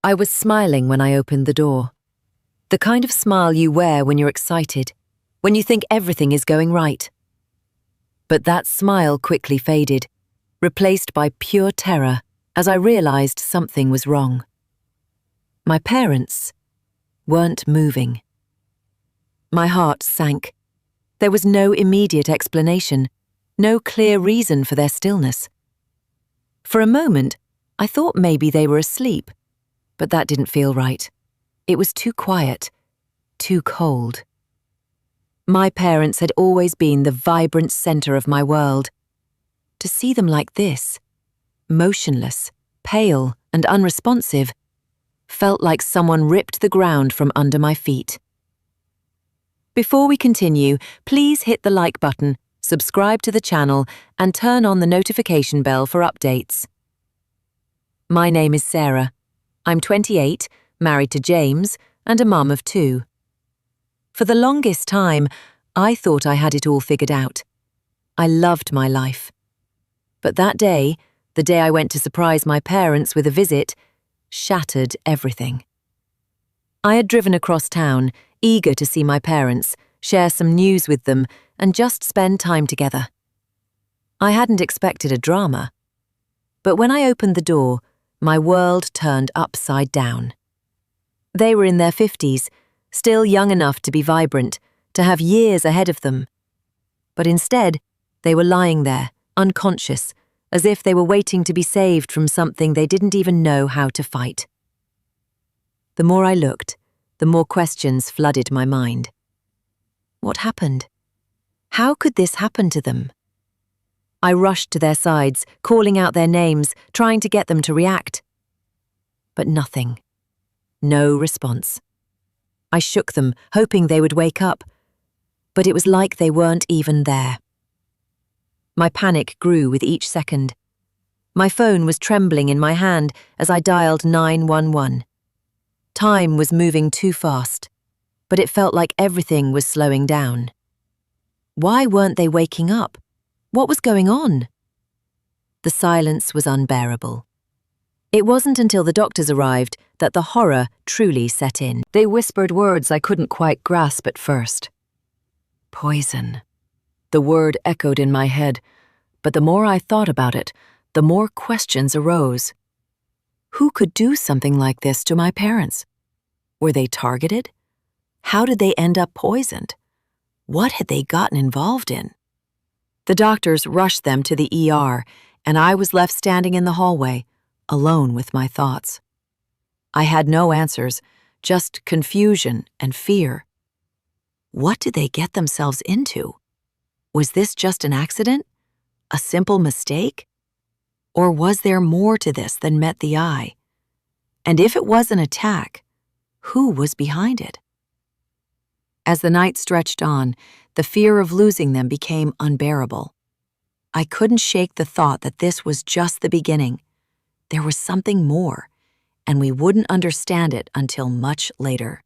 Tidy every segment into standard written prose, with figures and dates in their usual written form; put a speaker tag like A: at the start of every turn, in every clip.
A: I was smiling when I opened the door. The kind of smile you wear when you're excited, when you think everything is going right. But that smile quickly faded, replaced by pure terror as I realized something was wrong. My parents weren't moving. My heart sank. There was no immediate explanation, no clear reason for their stillness. For a moment, I thought maybe they were asleep, but that didn't feel right. It was too quiet, too cold. My parents had always been the vibrant center of my world. To see them like this, motionless, pale, and unresponsive, felt like someone ripped the ground from under my feet. Before we continue, please hit the like button, subscribe to the channel, and turn on the notification bell for updates. My name is Sarah. I'm 28, married to James, and a mum of 2. For the longest time, I thought I had it all figured out. I loved my life. But that day, the day I went to surprise my parents with a visit, shattered everything. I had driven across town, eager to see my parents, share some news with them, and just spend time together. I hadn't expected a drama. But when I opened the door, my world turned upside down. They were in their 50s, still young enough to be vibrant, to have years ahead of them. But instead, they were lying there, unconscious, as if they were waiting to be saved from something they didn't even know how to fight. The more I looked, the more questions flooded my mind. What happened? How could this happen to them? I rushed to their sides, calling out their names, trying to get them to react. But nothing. No response. I shook them, hoping they would wake up, but it was like they weren't even there. My panic grew with each second. My phone was trembling in my hand as I dialed 911. Time was moving too fast, but it felt like everything was slowing down. Why weren't they waking up? What was going on? The silence was unbearable. It wasn't until the doctors arrived that the horror truly set in. They whispered words I couldn't quite grasp at first. Poison. The word echoed in my head, but the more I thought about it, the more questions arose. Who could do something like this to my parents? Were they targeted? How did they end up poisoned? What had they gotten involved in? The doctors rushed them to the ER, and I was left standing in the hallway, alone with my thoughts. I had no answers, just confusion and fear. What did they get themselves into? Was this just an accident? A simple mistake? Or was there more to this than met the eye? And if it was an attack, who was behind it? As the night stretched on, the fear of losing them became unbearable. I couldn't shake the thought that this was just the beginning. There was something more, and we wouldn't understand it until much later.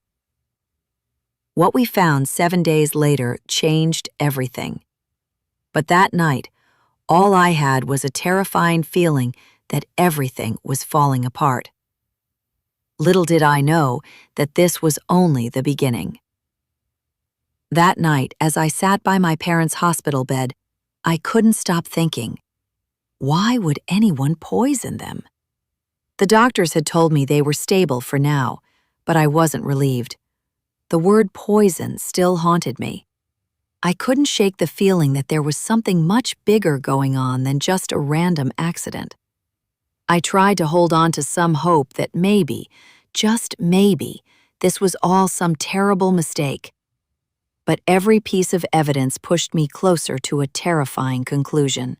A: What we found 7 days later changed everything. But that night, all I had was a terrifying feeling that everything was falling apart. Little did I know that this was only the beginning. That night, as I sat by my parents' hospital bed, I couldn't stop thinking, why would anyone poison them? The doctors had told me they were stable for now, but I wasn't relieved. The word poison still haunted me. I couldn't shake the feeling that there was something much bigger going on than just a random accident. I tried to hold on to some hope that maybe, just maybe, this was all some terrible mistake. But every piece of evidence pushed me closer to a terrifying conclusion.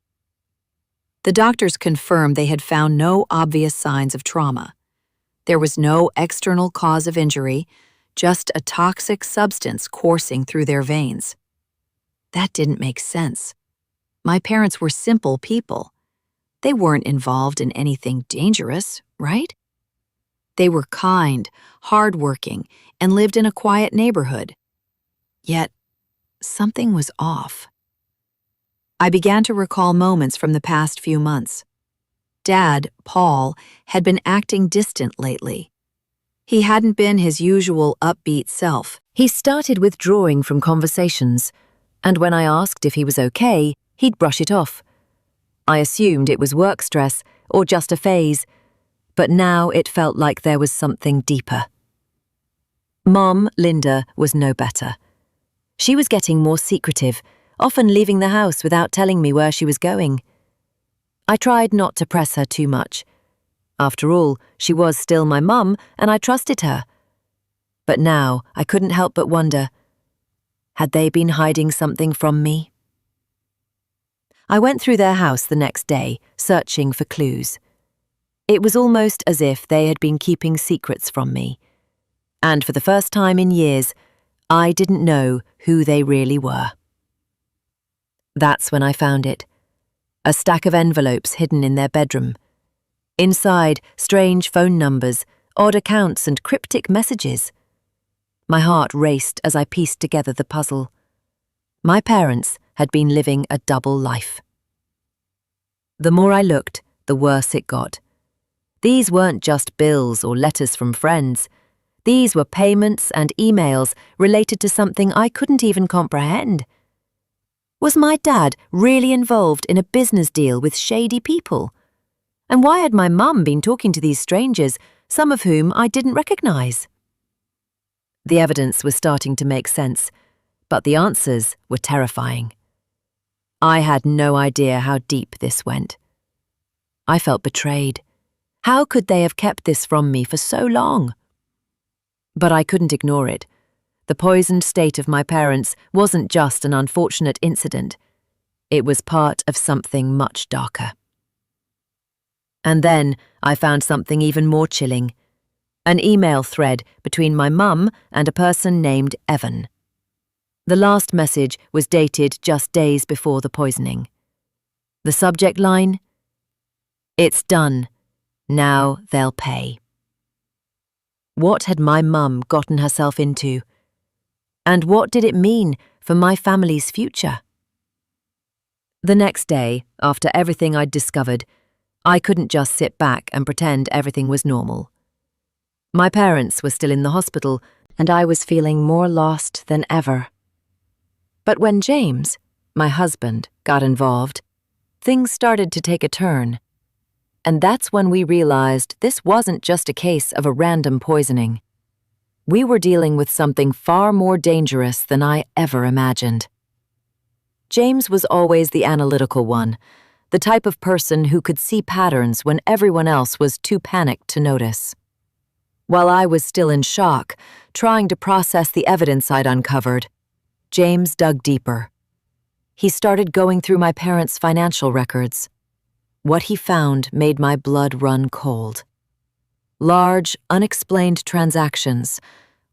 A: The doctors confirmed they had found no obvious signs of trauma. There was no external cause of injury, just a toxic substance coursing through their veins. That didn't make sense. My parents were simple people. They weren't involved in anything dangerous, right? They were kind, hardworking, and lived in a quiet neighborhood. Yet, something was off. I began to recall moments from the past few months. Dad, Paul, had been acting distant lately,
B: He hadn't been his usual upbeat self.
A: He started withdrawing from conversations, and when I asked if he was okay, he'd brush it off. I assumed it was work stress or just a phase, but now it felt like there was something deeper. Mom, Linda, was no better. She was getting more secretive, often leaving the house without telling me where she was going. I tried not to press her too much. After all, she was still my mum, and I trusted her. But now I couldn't help but wonder, had they been hiding something from me? I went through their house the next day, searching for clues. It was almost as if they had been keeping secrets from me. And for the first time in years, I didn't know who they really were. That's when I found it. A stack of envelopes hidden in their bedroom. Inside, strange phone numbers, odd accounts and cryptic messages. My heart raced as I pieced together the puzzle. My parents had been living a double life. The more I looked, the worse it got. These weren't just bills or letters from friends. These were payments and emails related to something I couldn't even comprehend. Was my dad really involved in a business deal with shady people? And why had my mum been talking to these strangers, some of whom I didn't recognize? The evidence was starting to make sense, but the answers were terrifying. I had no idea how deep this went. I felt betrayed. How could they have kept this from me for so long? But I couldn't ignore it. The poisoned state of my parents wasn't just an unfortunate incident. It was part of something much darker. And then I found something even more chilling. An email thread between my mum and a person named Evan. The last message was dated just days before the poisoning. The subject line? "It's done. Now they'll pay." What had my mum gotten herself into? And what did it mean for my family's future? The next day, after everything I'd discovered, I couldn't just sit back and pretend everything was normal. My parents were still in the hospital, and I was feeling more lost than ever. But when James, my husband, got involved, things started to take a turn. And that's when we realized this wasn't just a case of a random poisoning. We were dealing with something far more dangerous than I ever imagined. James was always the analytical one, the type of person who could see patterns when everyone else was too panicked to notice. While I was still in shock, trying to process the evidence I'd uncovered, James dug deeper. He started going through my parents' financial records. What he found made my blood run cold. Large, unexplained transactions,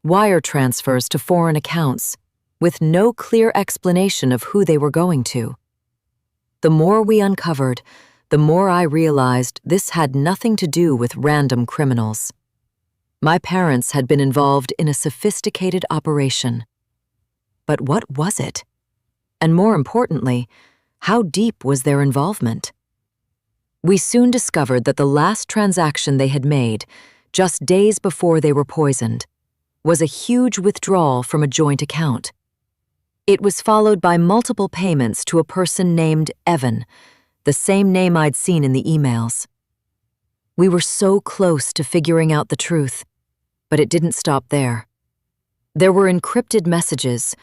A: wire transfers to foreign accounts, with no clear explanation of who they were going to. The more we uncovered, the more I realized this had nothing to do with random criminals. My parents had been involved in a sophisticated operation. But what was it? And more importantly, how deep was their involvement? We soon discovered that the last transaction they had made, just days before they were poisoned, was a huge withdrawal from a joint account. It was followed by multiple payments to a person named Evan, the same name I'd seen in the emails. We were so close to figuring out the truth, but it didn't stop there. There were encrypted messages,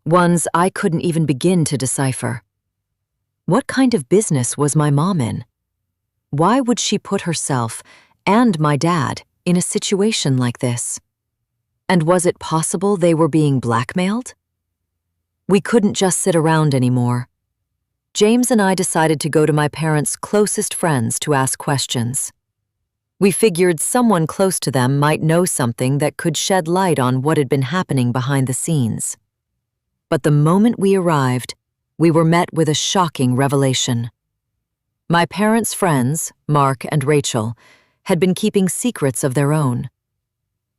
A: ones I couldn't even begin to decipher. What kind of business was my mom in? Why would she put herself and my dad in a situation like this? And was it possible they were being blackmailed? We couldn't just sit around anymore. James and I decided to go to my parents' closest friends to ask questions. We figured someone close to them might know something that could shed light on what had been happening behind the scenes. But the moment we arrived, we were met with a shocking revelation. My parents' friends, Mark and Rachel, had been keeping secrets of their own.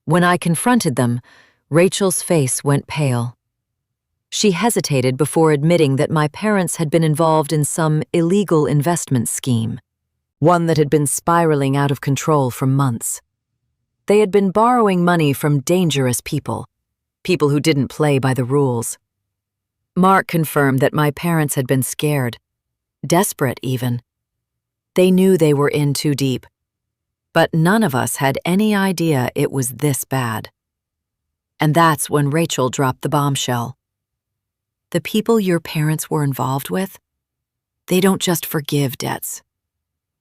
A: When I confronted them, Rachel's face went pale. She hesitated before admitting that my parents had been involved in some illegal investment scheme, one that had been spiraling out of control for months. They had been borrowing money from dangerous people who didn't play by the rules. Mark confirmed that my parents had been scared, desperate even. They knew they were in too deep, but none of us had any idea it was this bad. And that's when Rachel dropped the bombshell. The people your parents were involved with, they don't just forgive debts.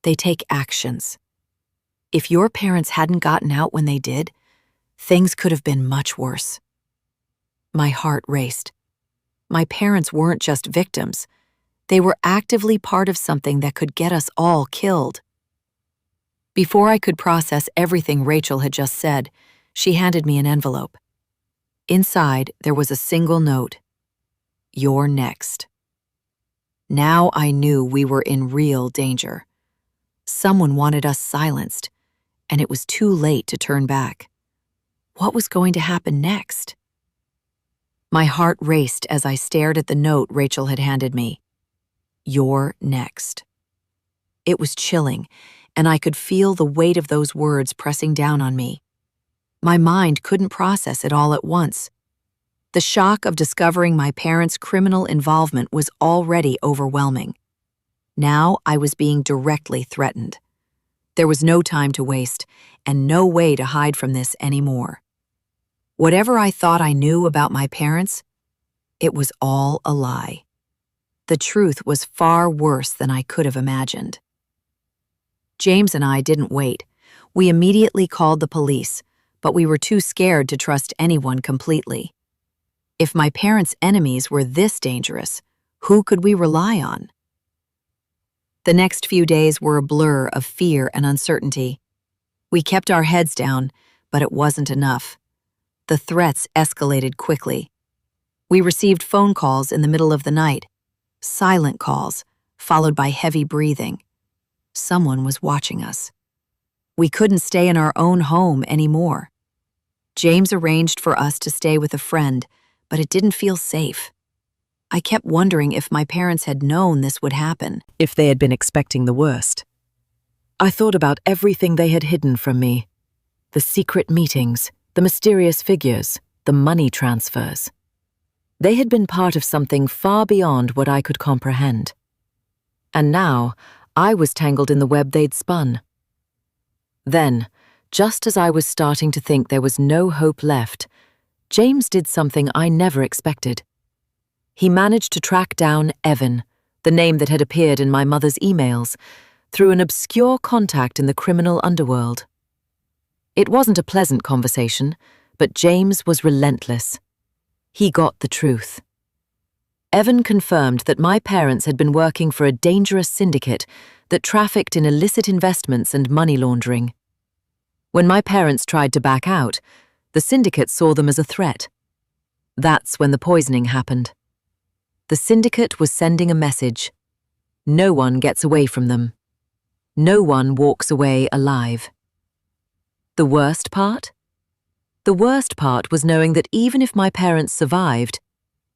A: They take actions. If your parents hadn't gotten out when they did, things could have been much worse. My heart raced. My parents weren't just victims. They were actively part of something that could get us all killed. Before I could process everything Rachel had just said, she handed me an envelope. Inside, there was a single note. You're next. Now I knew we were in real danger. Someone wanted us silenced, and it was too late to turn back. What was going to happen next? My heart raced as I stared at the note Rachel had handed me. You're next. It was chilling, and I could feel the weight of those words pressing down on me. My mind couldn't process it all at once. The shock of discovering my parents' criminal involvement was already overwhelming. Now I was being directly threatened. There was no time to waste, and no way to hide from this anymore. Whatever I thought I knew about my parents, it was all a lie. The truth was far worse than I could have imagined. James and I didn't wait. We immediately called the police, but we were too scared to trust anyone completely. If my parents' enemies were this dangerous, who could we rely on? The next few days were a blur of fear and uncertainty. We kept our heads down, but it wasn't enough. The threats escalated quickly. We received phone calls in the middle of the night, silent calls, followed by heavy breathing. Someone was watching us. We couldn't stay in our own home anymore. James arranged for us to stay with a friend, but it didn't feel safe. I kept wondering if my parents had known this would happen.
C: If they had been expecting the worst. I thought about everything they had hidden from me. The secret meetings, the mysterious figures, the money transfers. They had been part of something far beyond what I could comprehend. And now, I was tangled in the web they'd spun. Then, just as I was starting to think there was no hope left, James did something I never expected. He managed to track down Evan, the name that had appeared in my mother's emails, through an obscure contact in the criminal underworld. It wasn't a pleasant conversation, but James was relentless. He got the truth. Evan confirmed that my parents had been working for a dangerous syndicate that trafficked in illicit investments and money laundering. When my parents tried to back out, the syndicate saw them as a threat. That's when the poisoning happened. The syndicate was sending a message. No one gets away from them. No one walks away alive. The worst part? The worst part was knowing that even if my parents survived,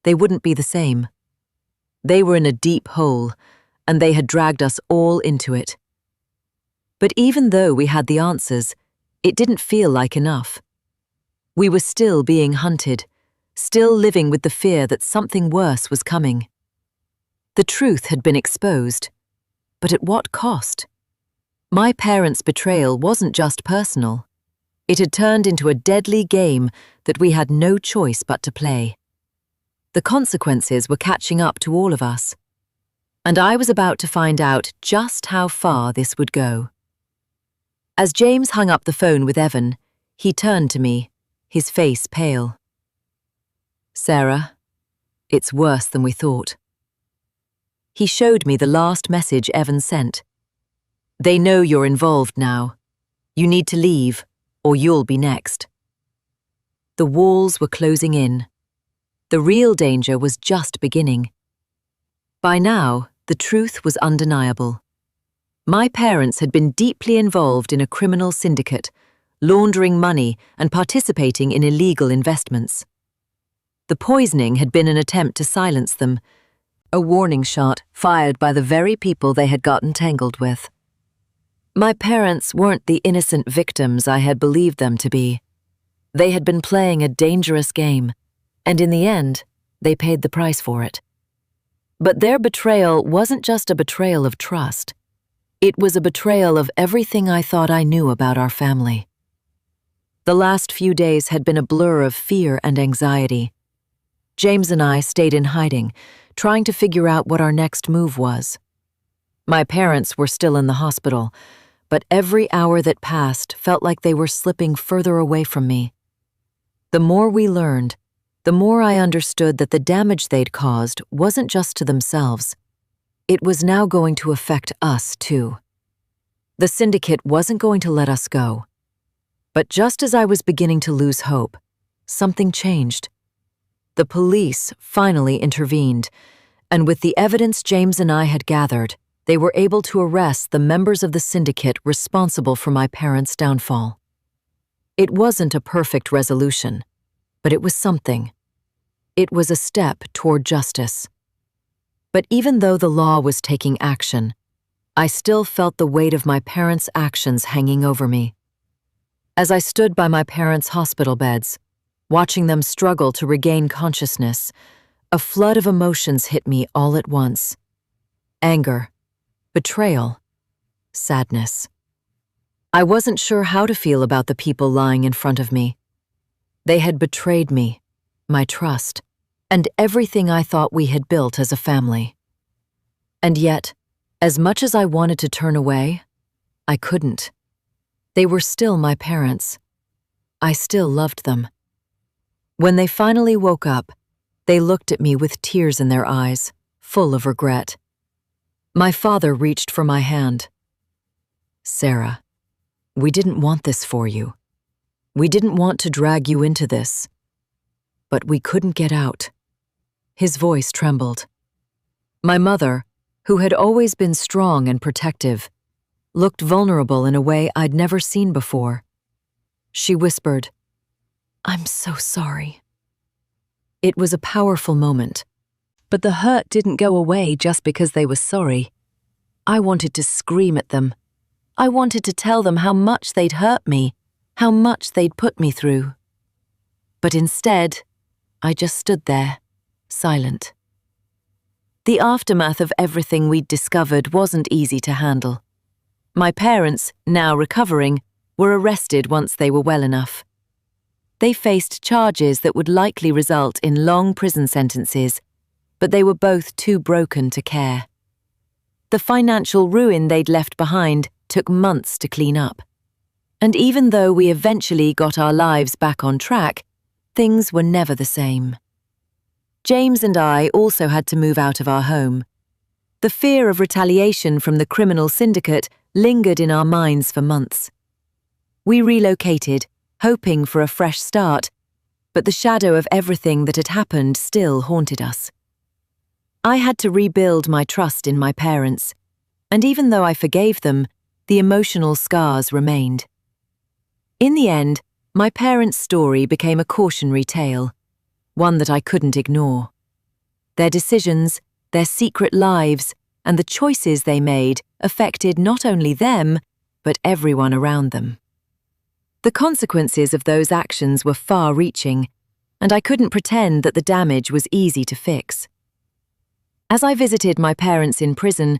C: they wouldn't be the same. They were in a deep hole, and they had dragged us all into it. But even though we had the answers, it didn't feel like enough. We were still being hunted, still living with the fear that something worse was coming. The truth had been exposed, but at what cost? My parents' betrayal wasn't just personal. It had turned into a deadly game that we had no choice but to play. The consequences were catching up to all of us, and I was about to find out just how far this would go. As James hung up the phone with Evan, he turned to me, his face pale. "Sarah, it's worse than we thought." He showed me the last message Evan sent. "They know you're involved now. You need to leave, or you'll be next." The walls were closing in. The real danger was just beginning. By now, the truth was undeniable. My parents had been deeply involved in a criminal syndicate, laundering money and participating in illegal investments. The poisoning had been an attempt to silence them, a warning shot fired by the very people they had gotten tangled with.
A: My parents weren't the innocent victims I had believed them to be. They had been playing a dangerous game, and in the end, they paid the price for it. But their betrayal wasn't just a betrayal of trust. It was a betrayal of everything I thought I knew about our family. The last few days had been a blur of fear and anxiety. James and I stayed in hiding, trying to figure out what our next move was. My parents were still in the hospital, but every hour that passed felt like they were slipping further away from me. The more we learned, the more I understood that the damage they'd caused wasn't just to themselves. It was now going to affect us, too. The syndicate wasn't going to let us go. But just as I was beginning to lose hope, something changed. The police finally intervened, and with the evidence James and I had gathered, they were able to arrest the members of the syndicate responsible for my parents' downfall. It wasn't a perfect resolution, but it was something. It was a step toward justice. But even though the law was taking action, I still felt the weight of my parents' actions hanging over me. As I stood by my parents' hospital beds, watching them struggle to regain consciousness, a flood of emotions hit me all at once. Anger, betrayal, sadness. I wasn't sure how to feel about the people lying in front of me. They had betrayed me, my trust, and everything I thought we had built as a family. And yet, as much as I wanted to turn away, I couldn't. They were still my parents. I still loved them. When they finally woke up, they looked at me with tears in their eyes, full of regret. My father reached for my hand. "Sarah, we didn't want this for you. We didn't want to drag you into this. But we couldn't get out." His voice trembled. My mother, who had always been strong and protective, looked vulnerable in a way I'd never seen before. She whispered, "I'm so sorry." It was a powerful moment, but the hurt didn't go away just because they were sorry. I wanted to scream at them. I wanted to tell them how much they'd hurt me, how much they'd put me through. But instead, I just stood there, silent. The aftermath of everything we'd discovered wasn't easy to handle. My parents, now recovering, were arrested once they were well enough. They faced charges that would likely result in long prison sentences, but they were both too broken to care. The financial ruin they'd left behind took months to clean up. And even though we eventually got our lives back on track, things were never the same. James and I also had to move out of our home. The fear of retaliation from the criminal syndicate lingered in our minds for months. We relocated, hoping for a fresh start, but the shadow of everything that had happened still haunted us. I had to rebuild my trust in my parents, and even though I forgave them, the emotional scars remained. In the end, my parents' story became a cautionary tale, one that I couldn't ignore. Their decisions, their secret lives, and the choices they made affected not only them, but everyone around them. The consequences of those actions were far-reaching, and I couldn't pretend that the damage was easy to fix. As I visited my parents in prison,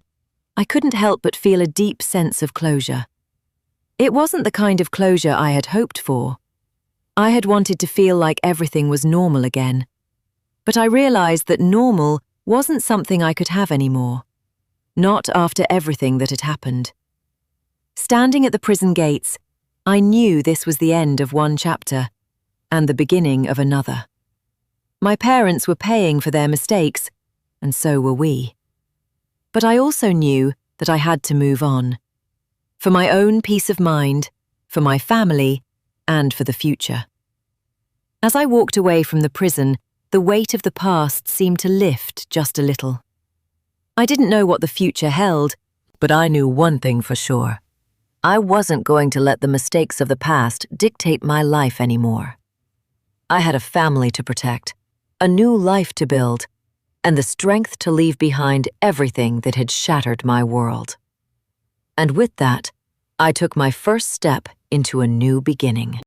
A: I couldn't help but feel a deep sense of closure. It wasn't the kind of closure I had hoped for. I had wanted to feel like everything was normal again. But I realized that normal wasn't something I could have anymore. Not after everything that had happened. Standing at the prison gates, I knew this was the end of one chapter and the beginning of another. My parents were paying for their mistakes, and so were we. But I also knew that I had to move on. For my own peace of mind, for my family, and for the future. As I walked away from the prison, the weight of the past seemed to lift just a little. I didn't know what the future held, but I knew one thing for sure. I wasn't going to let the mistakes of the past dictate my life anymore. I had a family to protect, a new life to build, and the strength to leave behind everything that had shattered my world. And with that, I took my first step into a new beginning.